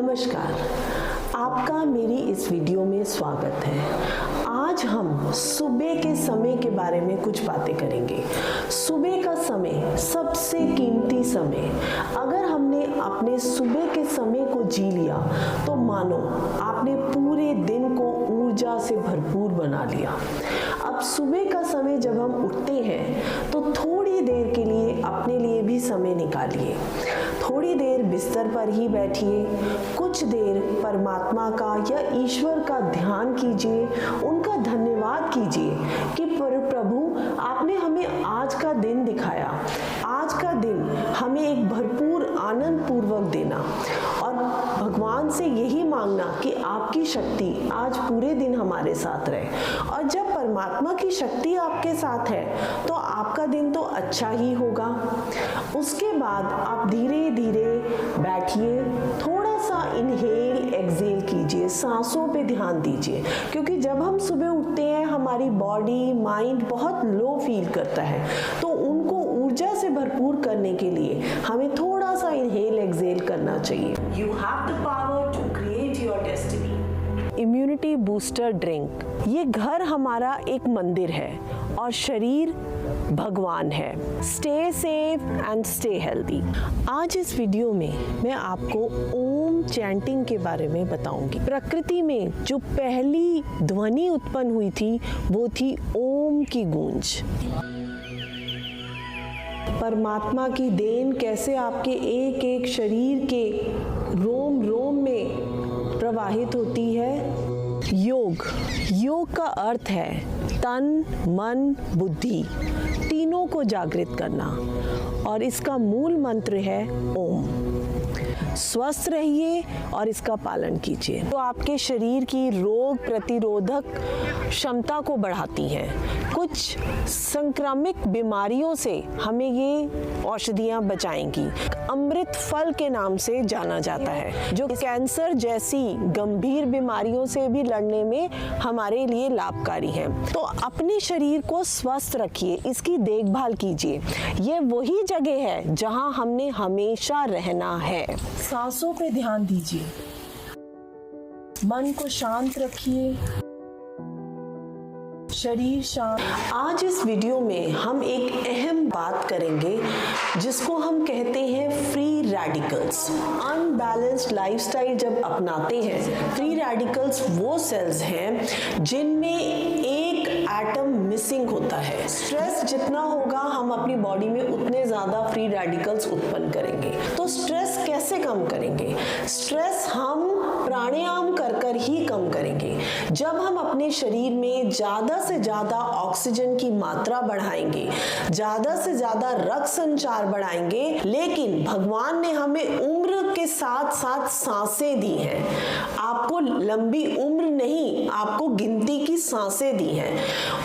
नमस्कार, आपका मेरी इस वीडियो में स्वागत है। आज हम सुबह के समय के बारे में कुछ बातें करेंगे। सुबह का समय सबसे कीमती समय। अगर हमने अपने सुबह के समय को जी लिया तो मानो आपने पूरे दिन को ऊर्जा से भरपूर बना लिया। अब सुबह का समय जब हम उठते हैं तो थोड़ी देर के लिए अपने लिए भी समय निकालिए। थोड़ी देर बिस्तर पर ही बैठिए, कुछ देर परमात्मा का या ईश्वर का ध्यान कीजिए, उनका धन्यवाद कीजिए कि प्रभु आपने हमें आज का दिन दिखाया। आज का दिन हमें एक भरपूर आनंद पूर्वक देना और भगवान से यही मांगना कि आपकी शक्ति आज पूरे दिन हमारे साथ रहे। और जब परमात्मा की शक्ति आपके साथ है तो आपका दिन तो अच्छा ही होगा। उसके बाद आप धीरे धीरे बैठिए, थोड़ा सा इनहेल एक्सहेल कीजिए, सांसों पे ध्यान दीजिए, क्योंकि जब हम सुबह उठते हैं हमारी बॉडी माइंड बहुत लो फील करता है, तो उनको ऊर्जा से भरपूर करने के लिए हमें थोड़ा सा इनहेल एक्सहेल करना चाहिए। You have the power to create your destiny. Immunity booster drink. ये घर हमारा एक मंदिर है और शरीर भगवान है। Stay safe and stay healthy. आज इस वीडियो में मैं आपको ओम चैंटिंग के बारे में बताऊंगी। प्रकृति में जो पहली ध्वनि उत्पन्न हुई थी वो थी ओम की गूंज। परमात्मा की देन कैसे आपके एक एक शरीर के रोम रोम में प्रवाहित होती है। योग का अर्थ है तन मन बुद्धि तीनों को जागृत करना और इसका मूल मंत्र है ओम। स्वस्थ रहिए और इसका पालन कीजिए तो आपके शरीर की रोग प्रतिरोधक क्षमता को बढ़ाती है। कुछ संक्रामक बीमारियों से हमें ये औषधियां बचाएंगी। अमृत फल के नाम से जाना जाता है जो कैंसर जैसी गंभीर बीमारियों से भी लड़ने में हमारे लिए लाभकारी है। तो अपने शरीर को स्वस्थ रखिए, इसकी देखभाल कीजिए। ये वही जगह है जहां हमने हमेशा रहना है। सांसों पे ध्यान दीजिए, मन को शांत रखिए, शरीर शांत। आज इस वीडियो में हम एक अहम बात करेंगे जिसको हम कहते हैं फ्री रेडिकल्स। अनबैलेंस्ड लाइफस्टाइल जब अपनाते हैं, फ्री रेडिकल्स वो सेल्स हैं जिनमें एक एटम मिसिंग होता है। स्ट्रेस जितना होगा हम अपनी बॉडी में उतने ज्यादा फ्री रेडिकल्स उत्पन्न करेंगे। तो स्ट्रेस कैसे कम करेंगे? स्ट्रेस हम प्राणायाम कर ही कम करेंगे। जब हम अपने शरीर में ज्यादा से ज्यादा ऑक्सीजन की मात्रा बढ़ाएंगे, ज्यादा से ज्यादा रक्त संचार बढ़ाएंगे, लेकिन भगवान ने हमें उम्र के साथ साथ सांसें दी हैं। आपको लंबी उम्र नहीं, आपको गिनती की सांसें दी हैं।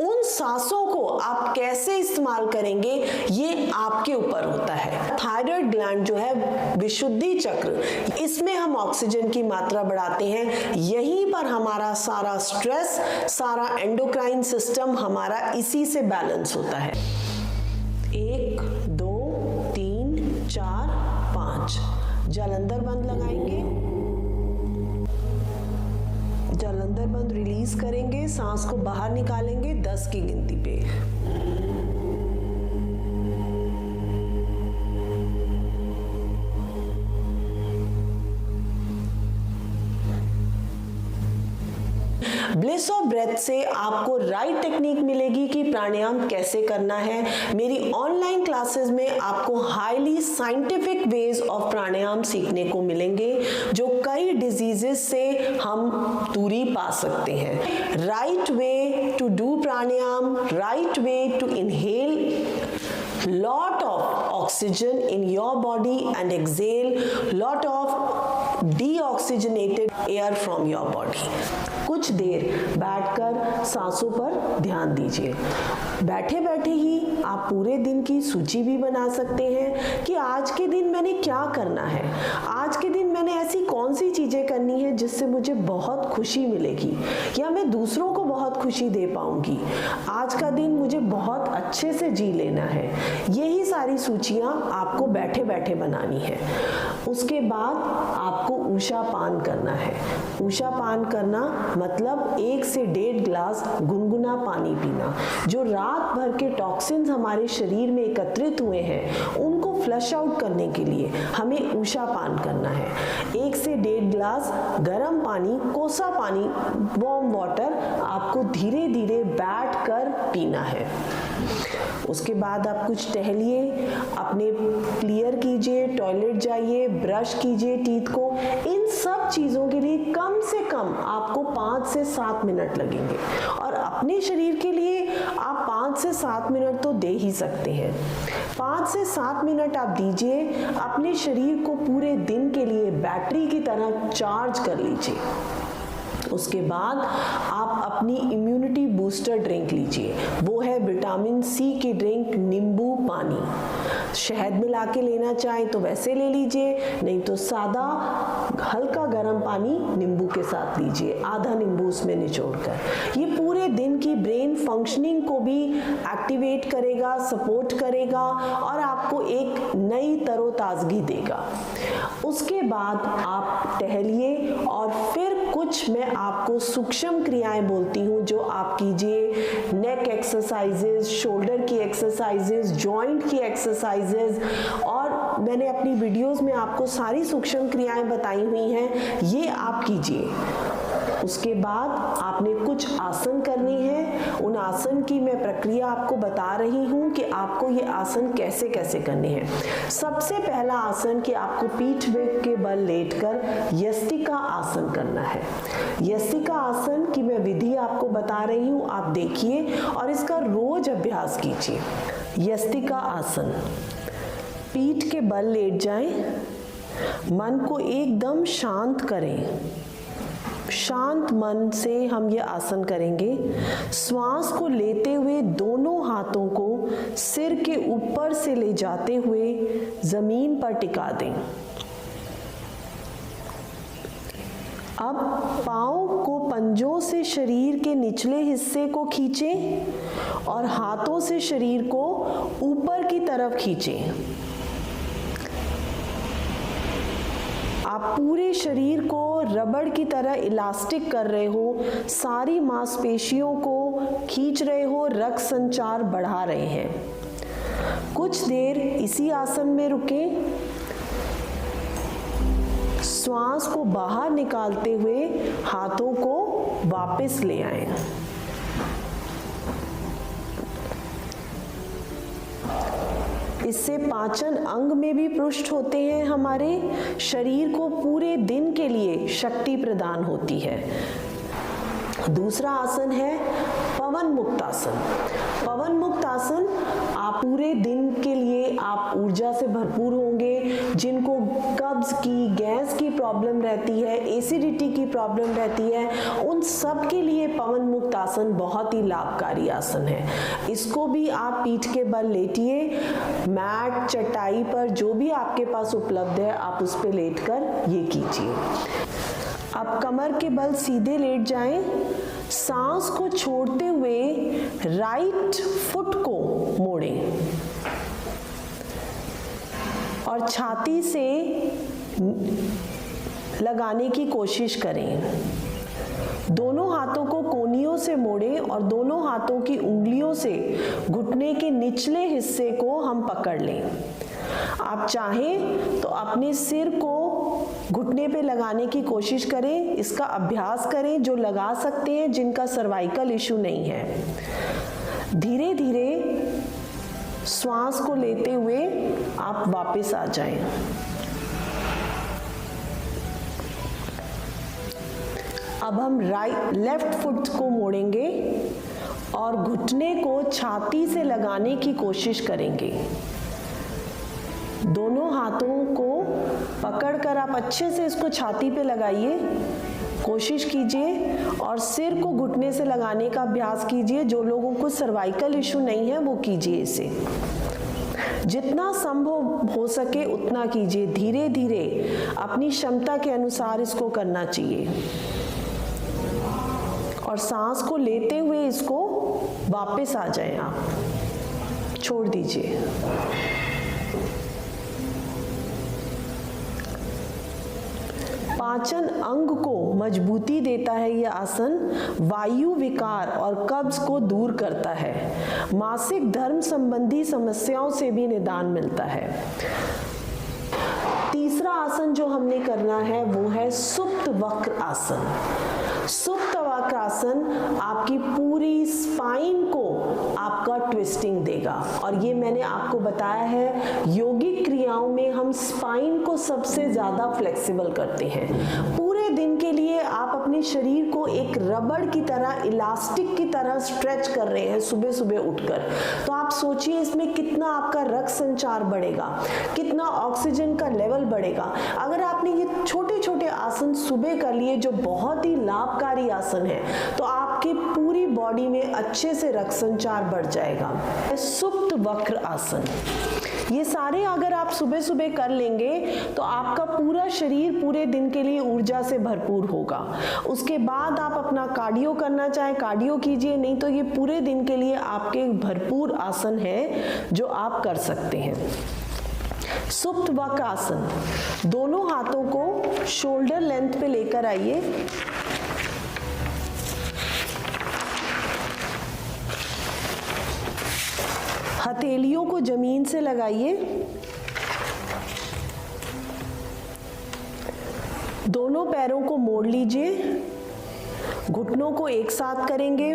उन सांसों को आप कैसे इस्तेमाल करेंगे ये आपके ऊपर होता है। थायराइड ग्लैंड जो है विशुद्धि चक्र, इसमें हम ऑक्सीजन की मात्रा बढ़ाते हैं। यहीं पर हमारा सारा स्ट्रेस, सारा एंडोक्राइन सिस्टम हमारा इसी से बैलेंस होता है। 1 2 3 4 5 जलंधर बंद लगाएंगे, जलंधर बंद रिलीज करेंगे, सांस को बाहर निकालेंगे 10 की गिनती पे। ब्लिस ऑफ ब्रेथ से आपको राइट टेक्निक मिलेगी कि प्राणायाम कैसे करना है। मेरी ऑनलाइन क्लासेस में आपको हाईली साइंटिफिक वेज ऑफ प्राणायाम सीखने को मिलेंगे जो कई डिजीजेस से हम दूरी पा सकते हैं। Right way to do pranayama, right way to inhale lot of oxygen in your body and exhale lot of deoxygenated air from your body। कुछ देर बैठकर सांसों पर ध्यान दीजिए। बैठे बैठे ही आप पूरे दिन की सूची भी बना सकते हैं कि आज के दिन मैंने क्या करना है, आज के दिन मैंने ऐसी कौन सी चीजें करनी है जिससे मुझे बहुत खुशी मिलेगी या मैं दूसरों को बहुत खुशी दे पाऊंगी। आज का दिन मुझे बहुत अच्छे से जी लेना है। यही सारी सूचियां आपको बैठे बैठे बनानी है। उसके बाद आपको ऊषा पान करना है। ऊषा पान करना मतलब 1 से 1.5 गिलास गुनगुना पानी पीना। जो रात भर के टॉक्सिन्स हमारे शरीर में एकत्रित हुए हैं उनको फ्लश आउट करने के लिए हमें ऊषा पान करना है। 1 से 1.5 गिलास गर्म पानी, कोसा पानी, वार्म वाटर आपको धीरे धीरे बैठ कर पीना है। उसके बाद आप कुछ टहलिए, अपने क्लियर कीजिए, टॉयलेट जाइए, ब्रश कीजिए टीथ को। इन सब चीज़ों के लिए कम से कम आपको 5 से 7 मिनट लगेंगे और अपने शरीर के लिए आप 5 से 7 मिनट तो दे ही सकते हैं। 5 से 7 मिनट आप दीजिए, अपने शरीर को पूरे दिन के लिए बैटरी की तरह चार्ज कर लीजिए। उसके बाद आप अपनी इम्यूनिटी बूस्टर ड्रिंक लीजिए, वो है विटामिन सी की ड्रिंक नींबू पानी। शहद मिला के लेना चाहें तो वैसे ले लीजिए, नहीं तो सादा हल्का गर्म पानी नींबू के साथ लीजिए, आधा नींबू उसमें निचोड़कर। ये पूरे दिन की ब्रेन फंक्शनिंग को भी एक्टिवेट करेगा, सपोर्ट करेगा और आपको एक नई तरोताजगी देगा। उसके बाद आप टहलिए और फिर कुछ मैं आपको सूक्ष्म क्रियाएं बोलती हूँ जो आप कीजिए। नेक एक्सरसाइजेज, शोल्डर की एक्सरसाइजेज, जॉइंट की एक्सरसाइजेज, और मैंने अपनी वीडियोस में आपको सारी सूक्ष्म क्रियाएं बताई हुई हैं, ये आप कीजिए। उसके बाद आपने कुछ आसन करनी है। उन आसन की मैं प्रक्रिया आपको बता रही हूँ कि आपको ये आसन कैसे कैसे करने हैं। सबसे पहला आसन कि आपको पीठ के बल लेटकर यस्तिका आसन करना है। यस्तिका आसन की मैं विधि आपको बता रही हूँ, आप देखिए और इसका रोज अभ्यास कीजिए। यस्तिका आसन, पीठ के बल लेट जाएं, मन को एकदम शांत करें। शांत मन से हम ये आसन करेंगे। श्वास को लेते हुए दोनों हाथों को सिर के ऊपर से ले जाते हुए जमीन पर टिका दें। अब पाँव को पंजों से शरीर के निचले हिस्से को खींचें और हाथों से शरीर को ऊपर की तरफ खींचें। आप पूरे शरीर को रबड़ की तरह इलास्टिक कर रहे हो, सारी मांसपेशियों को खींच रहे हो, रक्त संचार बढ़ा रहे हैं। कुछ देर इसी आसन में रुकें। श्वास को बाहर निकालते हुए हाथों को वापस ले आएं। इससे पाचन अंग में भी पुष्ट होते हैं, हमारे शरीर को पूरे दिन के लिए शक्ति प्रदान होती है। दूसरा आसन है पवन मुक्त आसन। पवन मुक्त आसन, आप पूरे दिन के लिए आप ऊर्जा से भरपूर होंगे। जिनको कब्ज की, गैस की प्रॉब्लम रहती है, एसिडिटी की प्रॉब्लम रहती है, उन सब के लिए पवन मुक्त आसन बहुत ही लाभकारी आसन है। इसको भी आप पीठ के बल लेटिए, मैट, चटाई पर जो भी आपके पास उपलब्ध है आप उस पर लेटकर ये कीजिए। अब कमर के बल सीधे लेट जाएं। सांस को छोड़ते हुए राइट फुट को मोड़ें और छाती से लगाने की कोशिश करें। दोनों हाथों को कोहनियों से मोड़ें और दोनों हाथों की उंगलियों से घुटने के निचले हिस्से को हम पकड़ लें। आप चाहें तो अपने सिर को घुटने पे लगाने की कोशिश करें, इसका अभ्यास करें। जो लगा सकते हैं, जिनका सर्वाइकल इशू नहीं है। धीरे धीरे श्वास को लेते हुए आप वापस आ जाएं। अब हम लेफ्ट फुट को मोड़ेंगे और घुटने को छाती से लगाने की कोशिश करेंगे। दोनों हाथों को पकड़कर आप अच्छे से इसको छाती पे लगाइए, कोशिश कीजिए और सिर को घुटने से लगाने का अभ्यास कीजिए। जो लोगों को सर्वाइकल इशू नहीं है वो कीजिए इसे। जितना संभव हो सके उतना कीजिए। धीरे धीरे अपनी क्षमता के अनुसार इसको करना चाहिए और सांस को लेते हुए इसको वापस आ जाएं। आप छोड़ दीजिए। पाचन अंग को मजबूती देता है यह आसन, वायु विकार और कब्ज को दूर करता है, मासिक धर्म संबंधी समस्याओं से भी निदान मिलता है। तीसरा आसन जो हमने करना है वो है सुप्त वक्र आसन। सुप्त वक्र आसन आपकी पूरी स्पाइन को आपका ट्विस्टिंग देगा, और ये मैंने आपको बताया है योगिक क्रियाओं में हम स्पाइन को सबसे ज्यादा फ्लेक्सिबल करते हैं। पूरे दिन के लिए आप अपने शरीर को एक रबड़ की तरह, इलास्टिक की तरह स्ट्रेच कर रहे हैं सुबह सुबह उठकर। तो आप सोचिए इसमें कितना आपका रक्त संचार बढ़ेगा, कितना ऑक्सीजन का लेवल बढ़ेगा। अगर आपने ये छोटे छोटे आसन सुबह कर लिए जो बहुत ही लाभकारी आसन है, तो आपकी पूरी बॉडी में अच्छे से रक्त संचार बढ़ जाएगा। सुप्त वक्र आसन, ये सारे अगर आप सुबह सुबह कर लेंगे तो आपका पूरा शरीर पूरे दिन के लिए ऊर्जा से भरपूर होगा। उसके बाद आप अपना कार्डियो करना चाहे कार्डियो कीजिए, नहीं तो ये पूरे दिन के लिए आपके भरपूर आसन है जो आप कर सकते हैं। सुप्त वक्र आसन, दोनों हाथों को शोल्डर लेंथ पे लेकर आइए। हथेलियों को जमीन से लगाइए। दोनों पैरों को मोड़ लीजिए, घुटनों को एक साथ करेंगे,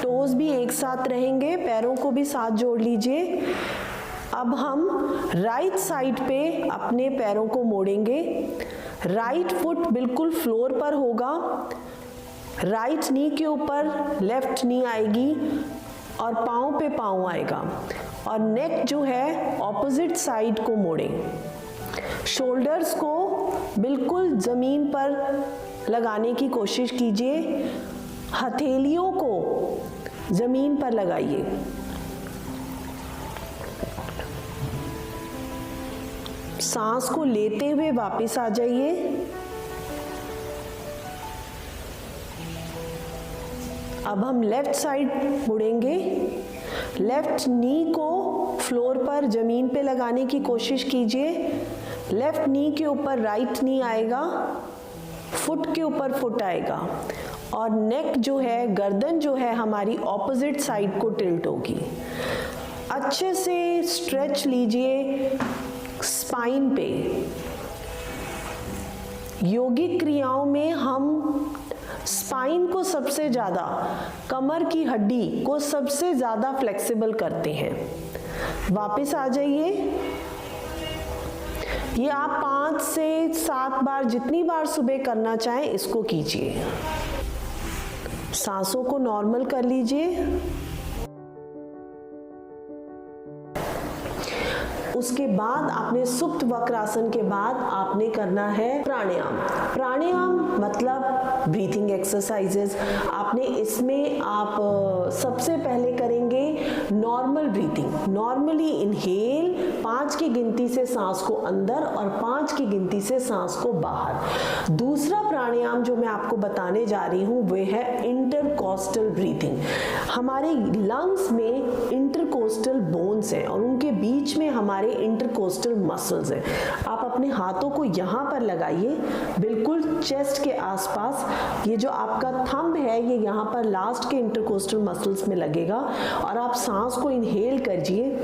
टोज भी एक साथ रहेंगे, पैरों को भी साथ जोड़ लीजिए। अब हम राइट साइड पे अपने पैरों को मोड़ेंगे। राइट फुट बिल्कुल फ्लोर पर होगा, राइट नी के ऊपर लेफ्ट नी आएगी और पाँव पे पाँव आएगा, और नेक जो है ऑपोजिट साइड को मोड़ें। शोल्डर्स को बिल्कुल जमीन पर लगाने की कोशिश कीजिए, हथेलियों को जमीन पर लगाइए। सांस को लेते हुए वापस आ जाइए। अब हम लेफ्ट साइड मुड़ेंगे। लेफ्ट नी को फ्लोर पर जमीन पे लगाने की कोशिश कीजिए। लेफ्ट नी के ऊपर राइट नी आएगा, फुट के ऊपर फुट आएगा, और नेक जो है, गर्दन जो है हमारी ऑपोजिट साइड को टिल्ट होगी। अच्छे से स्ट्रेच लीजिए स्पाइन पे। योगिक क्रियाओं में हम स्पाइन को सबसे ज्यादा, कमर की हड्डी को सबसे ज्यादा फ्लेक्सिबल करते हैं। वापस आ जाइए। ये आप 5 से 7 बार, जितनी बार सुबह करना चाहें इसको कीजिए। सांसों को नॉर्मल कर लीजिए। उसके बाद आपने सुप्त वक्रासन के बाद आपने करना है प्राणायाम। प्राणायाम मतलब ब्रीथिंग एक्सरसाइजेस। आपने इसमें आप सबसे पहले करेंगे नॉर्मल ब्रीथिंग। नॉर्मली इनहेल, 5 की गिनती से सांस को अंदर और 5 की गिनती से सांस को बाहर। दूसरा प्राणायाम जो मैं आपको बताने जा रही हूँ वह है इंटरकोस्टल ब्रीथिंग। हमारे लंग्स में इंटरकोस्टल बोन्स हैं और उनके बीच में हमारे इंटरकोस्टल मसल्स हैं। आप अपने हाथों को यहाँ पर लगाइए, बिल्कुल चेस्ट के आसपास। ये जो आपका थंब है ये यहाँ पर लास्ट के इंटरकोस्टल मसल्स में लगेगा, और आप सांस को इनहेल करिए।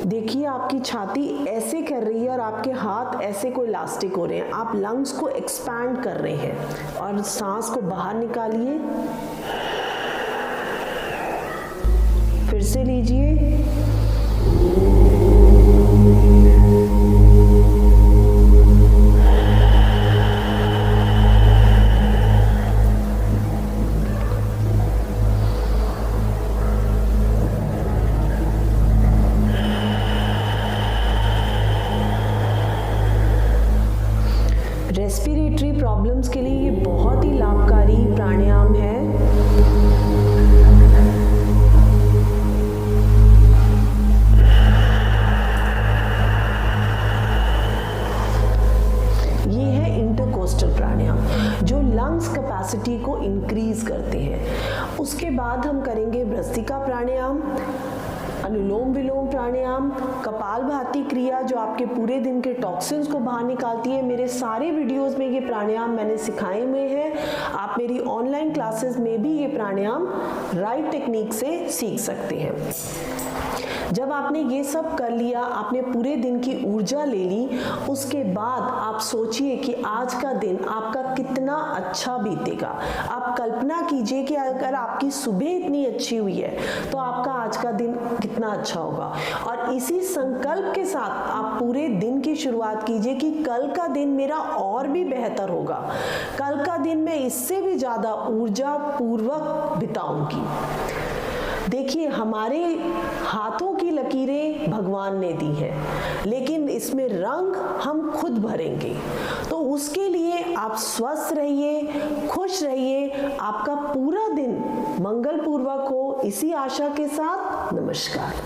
देखिए आपकी छाती ऐसे कर रही है और आपके हाथ ऐसे को इलास्टिक हो रहे हैं। आप लंग्स को एक्सपैंड कर रहे हैं, और सांस को बाहर निकालिए। फिर से लीजिए। रेस्पिरेटरी प्रॉब्लम्स के लिए ये बहुत ही लाभकारी प्राणायाम है। प्राणायाम जो लंग्स कैपेसिटी को इंक्रीज करते हैं। उसके बाद हम करेंगे भ्रस्त्रिका प्राणायाम। अनुलोम विलोम प्राणायाम, कपालभाति क्रिया जो आपके पूरे दिन के टॉक्सिन्स को बाहर निकालती है। मेरे सारे वीडियोस में ये प्राणायाम मैंने सिखाए हुए हैं। आप मेरी ऑनलाइन क्लासेस में भी ये प्राणायाम राइट टेक्निक से सीख सकते हैं। जब आपने ये सब कर लिया, आपने पूरे दिन की ऊर्जा ले ली, उसके बाद आप सोचिए कि आज का दिन आपका कितना अच्छा बीतेगा। आप कल्पना कीजिए कि अगर आपकी सुबह इतनी अच्छी हुई है तो आपका आज का दिन कितना अच्छा होगा। और इसी संकल्प के साथ आप पूरे दिन की शुरुआत कीजिए कि कल का दिन मेरा और भी बेहतर होगा, कल का दिन मैं इससे भी ज़्यादा ऊर्जा पूर्वक बिताऊंगी। देखिए, हमारे हाथों की लकीरें भगवान ने दी है, लेकिन इसमें रंग हम खुद भरेंगे। तो उसके लिए आप स्वस्थ रहिए, खुश रहिए, आपका पूरा दिन मंगलपूर्वक हो। इसी आशा के साथ नमस्कार।